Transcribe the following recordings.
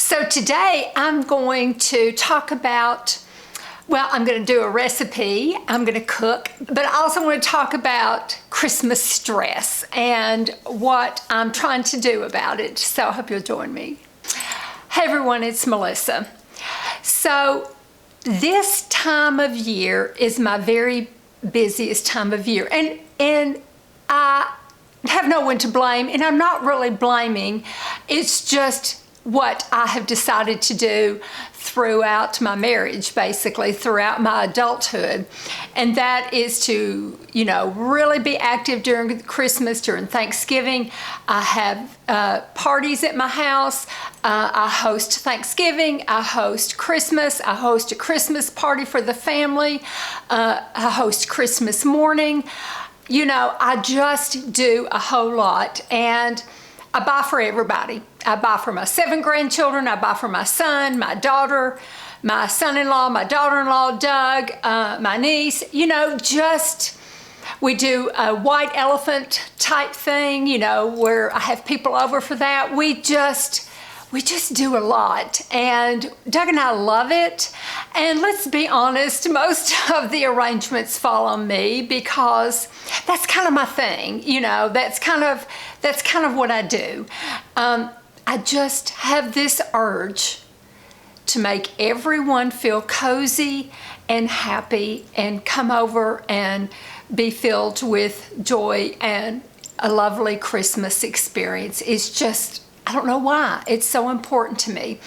So today I'm going to talk about, well, I'm going to do a recipe, I'm going to cook, but I also want to talk about Christmas stress and what I'm trying to do about it. So I hope you'll join me. Hey everyone, it's Melissa. So this time of year is my very busiest time of year, and I have no one to blame, and I'm not really blaming. It's just what I have decided to do throughout my marriage, basically throughout my adulthood, and that is to, really be active during Christmas, during Thanksgiving. I have parties at my house. I host Thanksgiving, I host Christmas, I host a Christmas party for the family, I host Christmas morning. I just do a whole lot, and I buy for everybody. I buy for my 7 grandchildren, I buy for my son, my daughter, my son-in-law, my daughter-in-law, Doug, my niece. We do a white elephant type thing, where I have people over for that. We just do a lot, and Doug and I love it. And let's be honest, most of the arrangements fall on me because that's kind of my thing. That's kind of what I do. I just have this urge to make everyone feel cozy and happy and come over and be filled with joy and a lovely Christmas experience. It's just, I don't know why. It's so important to me.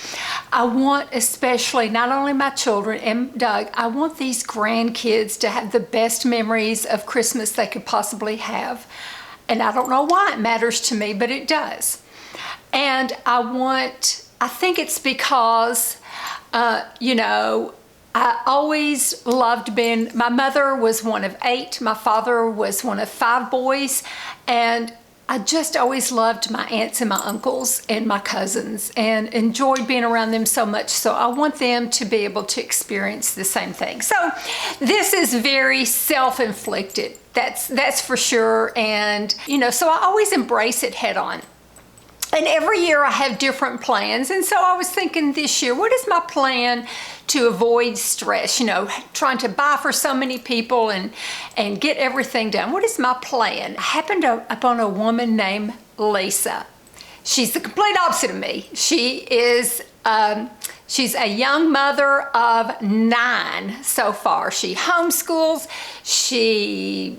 I want, especially not only my children and Doug, I want these grandkids to have the best memories of Christmas they could possibly have. And I don't know why it matters to me, but it does. And I think it's because, I always loved my mother was one of 8, my father was one of 5 boys, and I just always loved my aunts and my uncles and my cousins and enjoyed being around them so much. So I want them to be able to experience the same thing. So this is very self-inflicted. That's for sure. And, so I always embrace it head on. And every year I have different plans. And so I was thinking this year, what is my plan to avoid stress? Trying to buy for so many people and get everything done. What is my plan? I happened upon a woman named Lisa. She's the complete opposite of me. She is, she's a young mother of 9 so far. She homeschools, she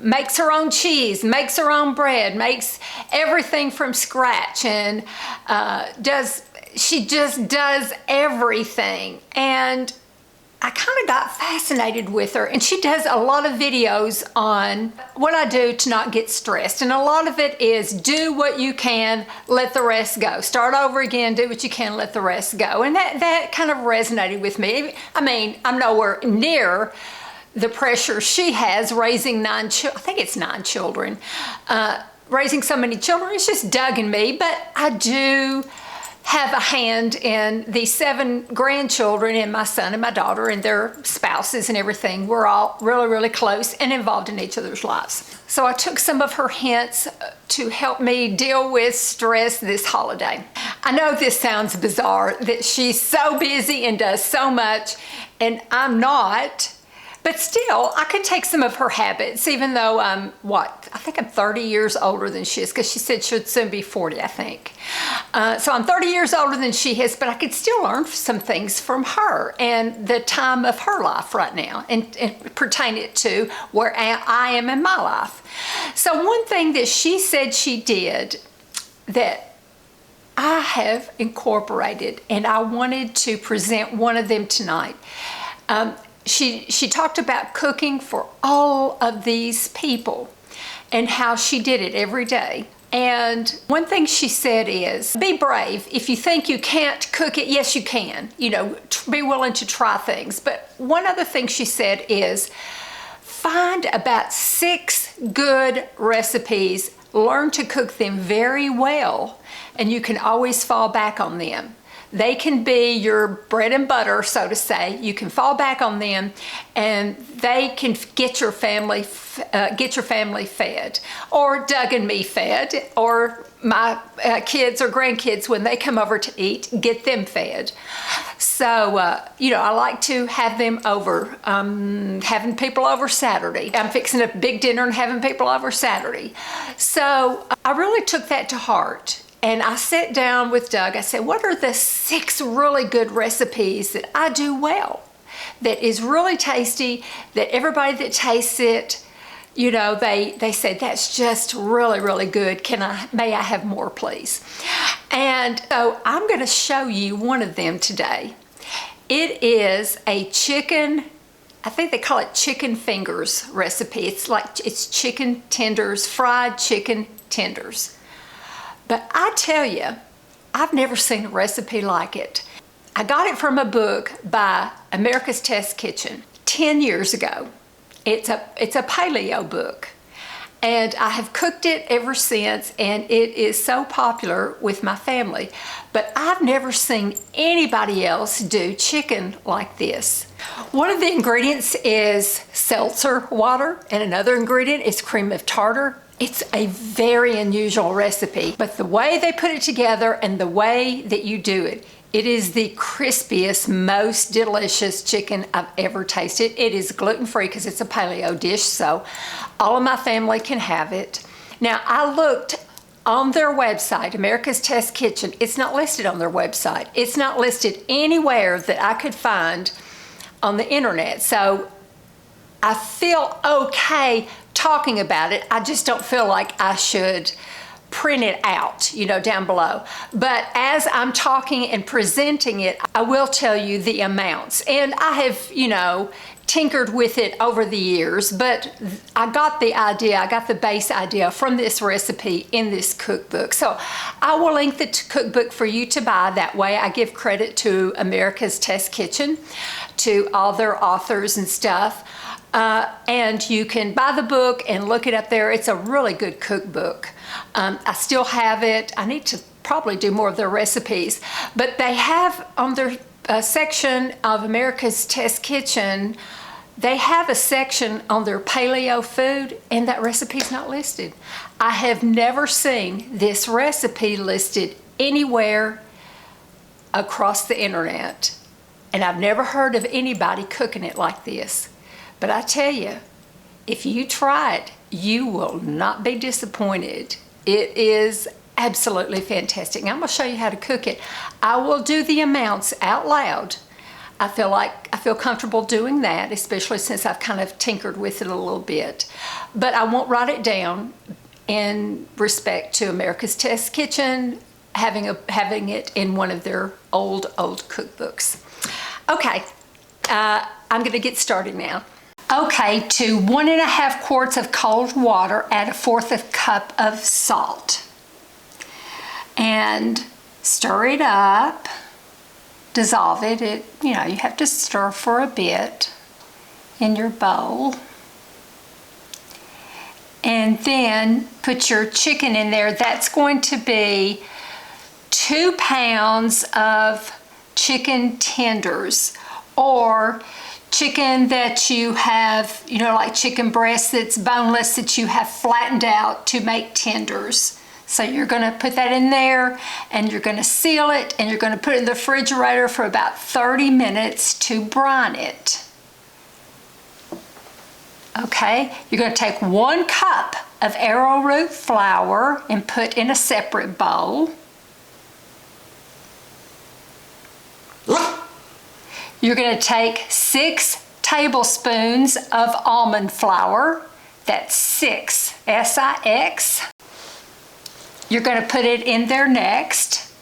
makes her own cheese, makes her own bread, makes everything from scratch, and she just does everything. And I kind of got fascinated with her, and she does a lot of videos on what I do to not get stressed. And a lot of it is do what you can, let the rest go. Start over again, do what you can, let the rest go. And that kind of resonated with me. I mean, I'm nowhere near the pressure she has raising 9 children. I think it's 9 children. Raising so many children, it's just Doug and me, but I do have a hand in the 7 grandchildren and my son and my daughter and their spouses and everything. We're all really, really close and involved in each other's lives. So I took some of her hints to help me deal with stress this holiday. I know this sounds bizarre that she's so busy and does so much, and I'm not. But still, I could take some of her habits, even though I think I'm 30 years older than she is, because she said she'd soon be 40, I think. So I'm 30 years older than she is, but I could still learn some things from her and the time of her life right now and pertain it to where I am in my life. So one thing that she said she did that I have incorporated, and I wanted to present one of them tonight. She talked about cooking for all of these people and how she did it every day. And one thing she said is, be brave. If you think you can't cook it, yes, you can. Be willing to try things. But one other thing she said is, find about 6 good recipes, learn to cook them very well, and you can always fall back on them. They can be your bread and butter, so to say. You can fall back on them, and they can get your family fed, or Doug and me fed, or my kids or grandkids when they come over to eat, get them fed. So, you know, I like to have them over, having people over Saturday. I'm fixing a big dinner and having people over Saturday. So I really took that to heart. And I sat down with Doug. I said, what are the 6 really good recipes that I do well, that is really tasty, that everybody that tastes it, you know, they say, that's just really, really good. May I have more, please? And so I'm going to show you one of them today. It is a chicken, I think they call it chicken fingers recipe. It's chicken tenders, fried chicken tenders. But I tell you, I've never seen a recipe like it. I got it from a book by America's Test Kitchen 10 years ago. It's a paleo book, and I have cooked it ever since, and it is so popular with my family. But I've never seen anybody else do chicken like this. One of the ingredients is seltzer water, and another ingredient is cream of tartar. It's a very unusual recipe, but the way they put it together and the way that you do it, it is the crispiest, most delicious chicken I've ever tasted. It is gluten-free because it's a paleo dish, so all of my family can have it. Now, I looked on their website, America's Test Kitchen. It's not listed on their website. It's not listed anywhere that I could find on the internet. So I feel okay talking about it. I just don't feel like I should print it out, you know, down below. But as I'm talking and presenting it, I will tell you the amounts. And I have, you know, tinkered with it over the years, but I got the idea, I got the base idea from this recipe in this cookbook. So I will link the cookbook for you to buy. That way I give credit to America's Test Kitchen, to all their authors and stuff. And you can buy the book and look it up there. It's a really good cookbook. I still have it. I need to probably do more of their recipes, but they have on their section of America's Test Kitchen, they have a section on their paleo food, and that recipe's not listed. I have never seen this recipe listed anywhere across the internet, and I've never heard of anybody cooking it like this. But I tell you, if you try it, you will not be disappointed. It is absolutely fantastic. Now I'm going to show you how to cook it. I will do the amounts out loud. I feel comfortable doing that, especially since I've kind of tinkered with it a little bit. But I won't write it down in respect to America's Test Kitchen having it in one of their old cookbooks. Okay, I'm going to get started now. Okay, to 1.5 quarts of cold water, add 1/4 cup of salt. And stir it up, dissolve it. You know, you have to stir for a bit in your bowl. And then put your chicken in there. That's going to be 2 pounds of chicken tenders, or chicken that you have, you know, like chicken breast that's boneless that you have flattened out to make tenders. So you're going to put that in there, and you're going to seal it, and you're going to put it in the refrigerator for about 30 minutes to brine it. Okay, you're going to take 1 cup of arrowroot flour and put in a separate bowl. You're going to take 6 tablespoons of almond flour. That's 6, S-I-X. You're going to put it in there next.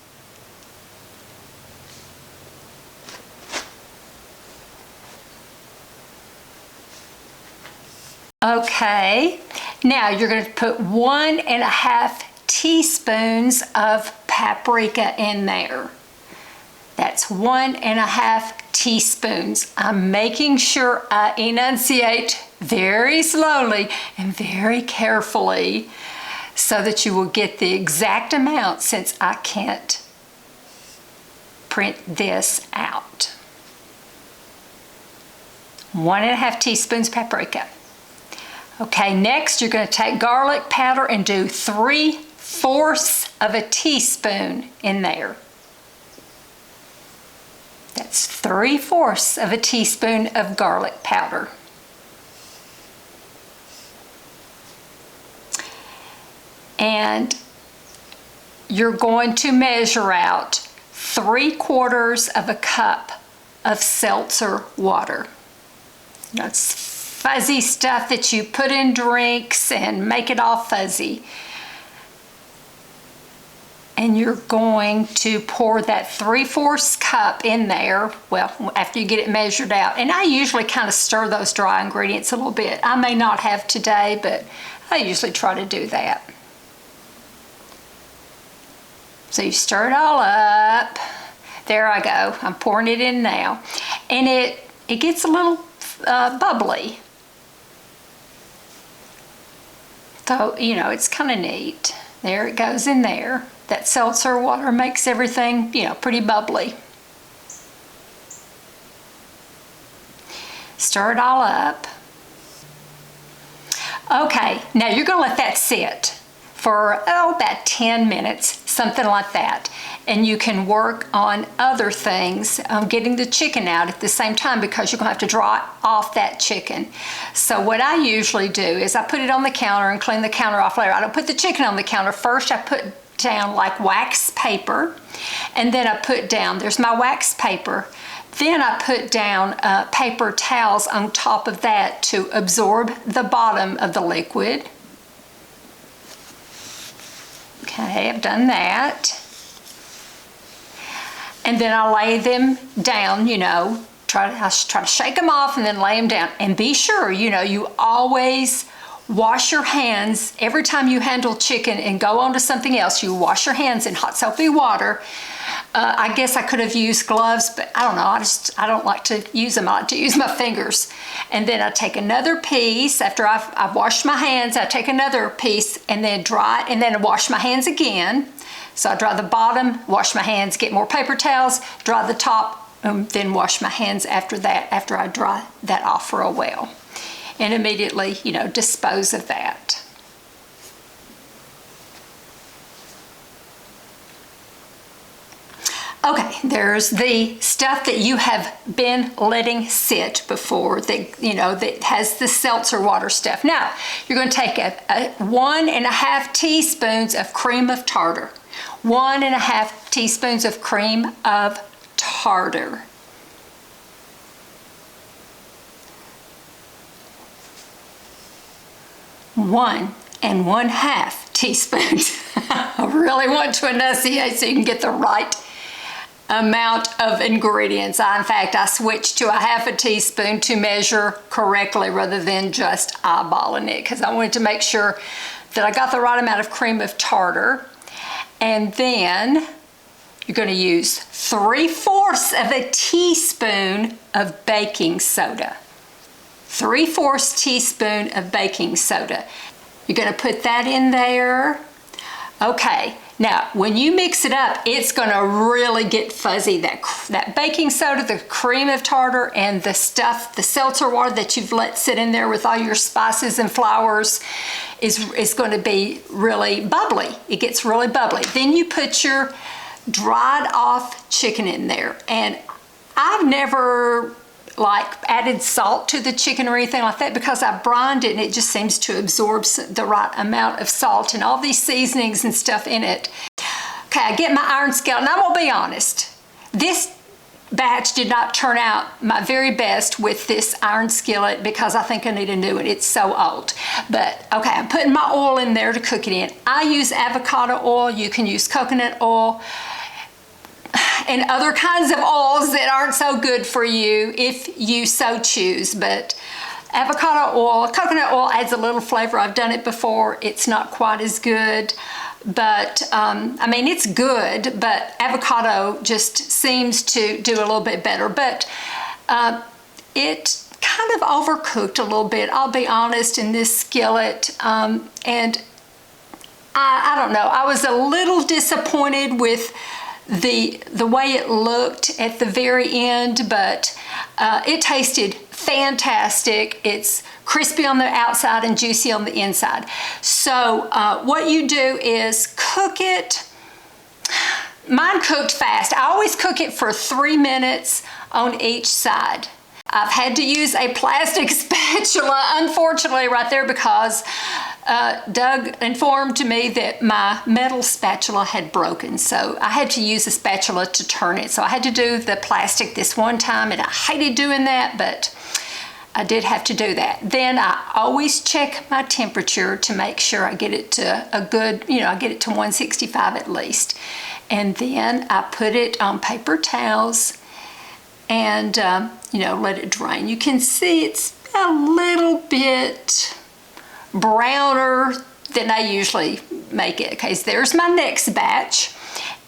Okay, now you're going to put 1.5 teaspoons of paprika in there. That's 1.5 teaspoons. I'm making sure I enunciate very slowly and very carefully so that you will get the exact amount, since I can't print this out. 1.5 teaspoons paprika. Okay, next you're going to take garlic powder and do 3/4 of a teaspoon in there. That's 3/4 of a teaspoon of garlic powder. And you're going to measure out 3/4 of a cup of seltzer water. That's fuzzy stuff that you put in drinks and make it all fuzzy. And you're going to pour that 3/4 cup in there, well, after you get it measured out. And I usually kind of stir those dry ingredients a little bit. I may not have today, but I usually try to do that. So you stir it all up. There I go. I'm pouring it in now. And it gets a little bubbly. So, you know, it's kind of neat. There it goes in there. That seltzer water makes everything, you know, pretty bubbly. Stir it all up. Okay, now you're going to let that sit for about 10 minutes, something like that. And you can work on other things, getting the chicken out at the same time, because you're going to have to dry off that chicken. So what I usually do is I put it on the counter and clean the counter off later. I don't put the chicken on the counter. First I put down like wax paper, and then I put down, there's my wax paper. Then I put down paper towels on top of that to absorb the bottom of the liquid. Okay, I've done that. And then I lay them down, you know, I try to shake them off and then lay them down. And be sure, you know, you always wash your hands every time you handle chicken and go on to something else. You wash your hands in hot soapy water. I guess I could have used gloves, but I don't know. I don't like to use them. I like to use my fingers. And then I take another piece after I've washed my hands. I take another piece and then dry it, and then I wash my hands again. So I dry the bottom, wash my hands, get more paper towels, dry the top, then wash my hands after that, after I dry that off for a while. And immediately, you know, dispose of that. Okay, there's the stuff that you have been letting sit before, that, you know, that has the seltzer water stuff. Now, you're going to take a 1.5 teaspoons of cream of tartar. 1.5 teaspoons of cream of tartar. 1.5 teaspoons. I really want to enunciate so you can get the right amount of ingredients. In fact, I switched to a 1/2 teaspoon to measure correctly rather than just eyeballing it, because I wanted to make sure that I got the right amount of cream of tartar. And then you're going to use 3/4 of a teaspoon of baking soda. 3/4 teaspoon of baking soda. You're going to put that in there. Okay, now when you mix it up, it's going to really get fuzzy. That baking soda, the cream of tartar, and the stuff, the seltzer water that you've let sit in there with all your spices and flours is going to be really bubbly. It gets really bubbly. Then you put your dried off chicken in there. And I've never added salt to the chicken or anything like that, because I brined it and it just seems to absorb the right amount of salt and all these seasonings and stuff in it. Okay, I get my iron skillet, and I'm gonna be honest, this batch did not turn out my very best with this iron skillet, because I think I need a new one. It's so old. But okay, I'm putting my oil in there to cook it in. I use avocado oil. You can use coconut oil and other kinds of oils that aren't so good for you if you so choose. But avocado oil, coconut oil adds a little flavor. I've done it before. It's not quite as good, but I mean, it's good, but avocado just seems to do a little bit better. But it kind of overcooked a little bit, I'll be honest, in this skillet. And I don't know, I was a little disappointed with the way it looked at the very end, but it tasted fantastic. It's crispy on the outside and juicy on the inside. So what you do is cook it. Mine cooked fast. I always cook it for 3 minutes on each side. I've had to use a plastic spatula, unfortunately, right there, because Doug informed me that my metal spatula had broken. So I had to use a spatula to turn it. So I had to do the plastic this one time, and I hated doing that, but I did have to do that. Then I always check my temperature to make sure I get it to a good, I get it to 165 at least. And then I put it on paper towels and, let it drain. You can see it's a little bit browner than I usually make it. Okay, so there's my next batch.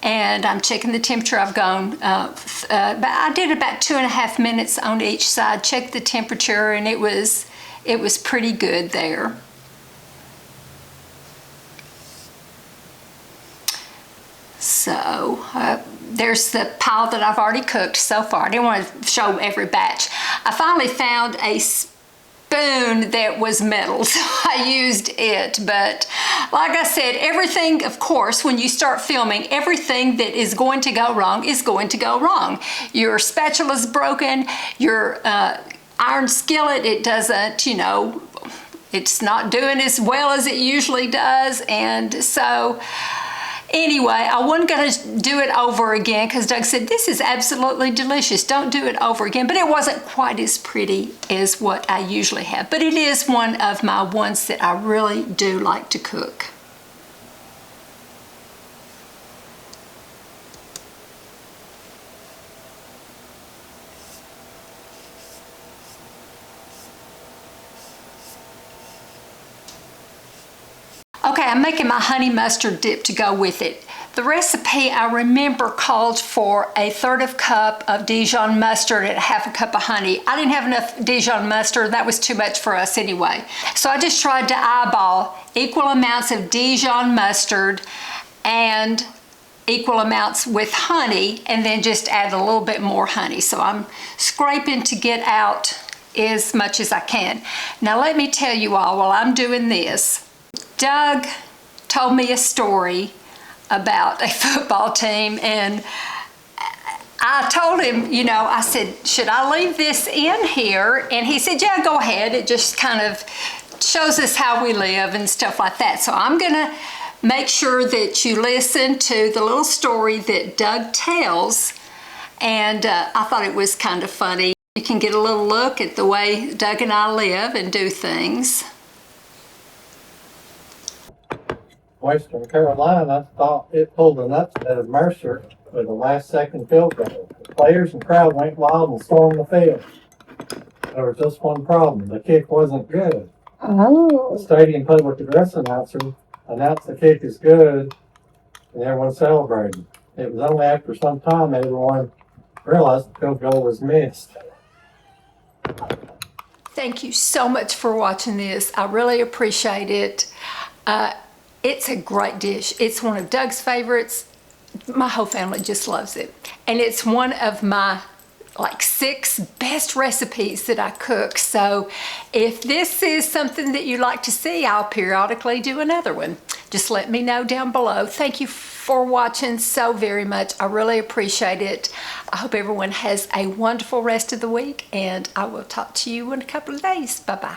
And I'm checking the temperature. I've gone, I did about 2.5 minutes on each side, checked the temperature, and it was pretty good there. So there's the pile that I've already cooked so far. I didn't want to show every batch. I finally found a spoon that was metal, so I used it. But like I said, everything, of course, when you start filming, everything that is going to go wrong is going to go wrong. Your spatula's broken, your iron skillet, it doesn't, it's not doing as well as it usually does. And so anyway, I wasn't going to do it over again because Doug said, this is absolutely delicious. Don't do it over again. But it wasn't quite as pretty as what I usually have. But it is one of my ones that I really do like to cook. Okay, I'm making my honey mustard dip to go with it. The recipe I remember called for 1/3 cup of Dijon mustard and 1/2 cup of honey. I didn't have enough Dijon mustard. That was too much for us anyway. So I just tried to eyeball equal amounts of Dijon mustard and equal amounts with honey, and then just add a little bit more honey. So I'm scraping to get out as much as I can. Now let me tell you all, while I'm doing this, Doug told me a story about a football team, and I told him, I said, should I leave this in here? And he said, yeah, go ahead. It just kind of shows us how we live and stuff like that. So I'm gonna make sure that you listen to the little story that Doug tells, and I thought it was kind of funny. You can get a little look at the way Doug and I live and do things. Western Carolina thought it pulled an upset of Mercer with a last-second field goal. The players and crowd went wild and stormed the field. There was just one problem. The kick wasn't good. The stadium public address announcer announced the kick is good, and everyone celebrated. It was only after some time everyone realized the field goal was missed. Thank you so much for watching this. I really appreciate it. It's a great dish. It's one of Doug's favorites. My whole family just loves it. And it's one of my 6 best recipes that I cook. So if this is something that you like to see, I'll periodically do another one. Just let me know down below. Thank you for watching so very much. I really appreciate it. I hope everyone has a wonderful rest of the week, and I will talk to you in a couple of days. Bye-bye.